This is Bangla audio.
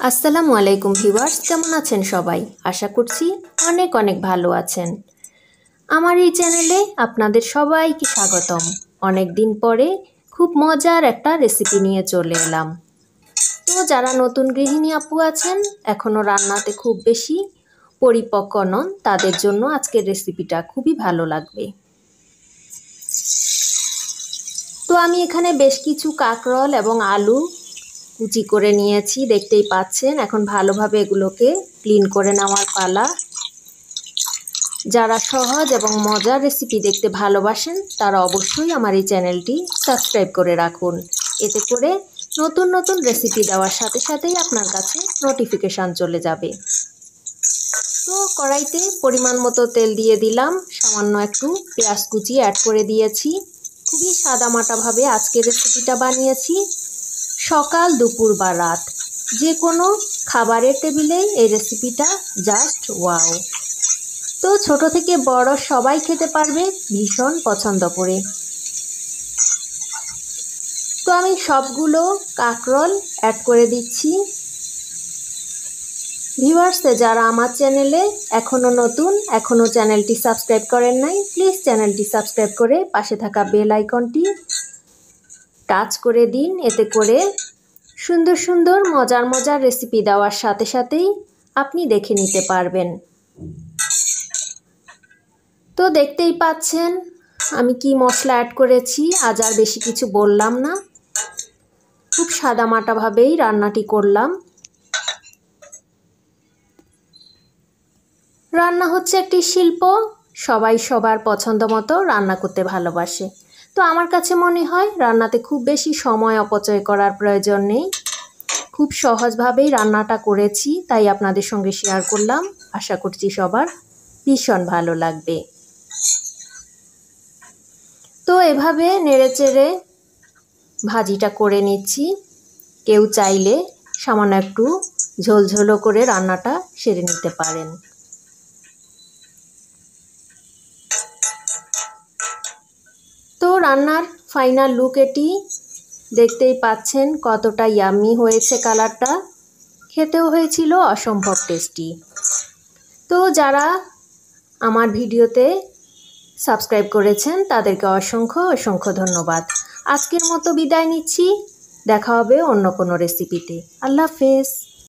আসসালামু আলাইকুম ভিউয়ার্স, কেমন আছেন সবাই? আশা করছি অনেক অনেক ভালো আছেন। আমার এই চ্যানেলে আপনাদের সবাইকে স্বাগতম। অনেক দিন পরে খুব মজার একটা রেসিপি নিয়ে চলে এলাম। তো যারা নতুন গৃহিণী আপু আছেন, এখনও রান্নাতে খুব বেশি পরিপক্ক নন, তাদের জন্য আজকের রেসিপিটা খুবই ভালো লাগবে। তো আমি এখানে বেশ কিছু কাঁকরোল এবং আলু কুচি করে নিয়েছি, দেখতেই পাচ্ছেন। এখন ভালোভাবে এগুলোকে ক্লিন করে নেওয়ার পালা। যারা সহজ এবং মজার রেসিপি দেখতে ভালোবাসেন তারা অবশ্যই আমার এই চ্যানেলটি সাবস্ক্রাইব করে রাখুন। এতে করে নতুন নতুন রেসিপি দেওয়ার সাথে সাথেই আপনার কাছে নোটিফিকেশান চলে যাবে। তো কড়াইতে পরিমাণ মতো তেল দিয়ে দিলাম, সামান্য একটু পেঁয়াজ কুচি অ্যাড করে দিয়েছি। খুবই সাদামাটাভাবে আজকের রেসিপিটা বানিয়েছি। সকাল, দুপুর বা রাত যে কোনো খাবারের টেবিলে এই রেসিপিটা জাস্ট ওয়াও। তো ছোট থেকে বড় সবাই খেতে পারবে ভীষণ পছন্দ করে। তো আমি সবগুলো কাঁকরোল অ্যাড করে দিচ্ছি। ভিউয়ার্স, যারা আমার চ্যানেলে এখনও নতুন, এখনও চ্যানেলটি সাবস্ক্রাইব করেন নাই, প্লিজ চ্যানেলটি সাবস্ক্রাইব করে পাশে থাকা বেল আইকনটি টাচ করে দিন। এতে করে সুন্দর সুন্দর মজার মজার রেসিপি দেওয়ার সাথে সাথেই আপনি দেখে নিতে পারবেন। তো দেখতেই পাচ্ছেন আমি কি মশলা অ্যাড করেছি। আজ আর বেশি কিছু বললাম না, খুব সাদামাটাভাবেই রান্নাটি করলাম। রান্না হচ্ছে একটি শিল্প, সবাই সবার পছন্দ মতো রান্না করতে ভালোবাসে। তো আমার কাছে মনে হয় রান্নাতে খুব বেশি সময় অপচয় করার প্রয়োজন নেই। খুব সহজভাবেই রান্নাটা করেছি, তাই আপনাদের সঙ্গে শেয়ার করলাম। আশা করছি সবার ভীষণ ভালো লাগবে। তো এভাবে নেড়েচেড়ে ভাজিটা করে নিচ্ছি। কেউ চাইলে সামান্য একটু ঝোলঝোলও করে রান্নাটা সেরে নিতে পারেন। তো রান্নার ফাইনাল লুক এটি, দেখতেই পাচ্ছেন কতটা ইয়াম্মি হয়েছে কালারটা। খেতেও হয়েছিল অসম্ভব টেস্টি। তো যারা আমার ভিডিওতে সাবস্ক্রাইব করেছেন তাদেরকে অসংখ্য অসংখ্য ধন্যবাদ। আজকের মতো বিদায় নিচ্ছি, দেখা হবে অন্য কোনো রেসিপিতে। আল্লাহ হাফেজ।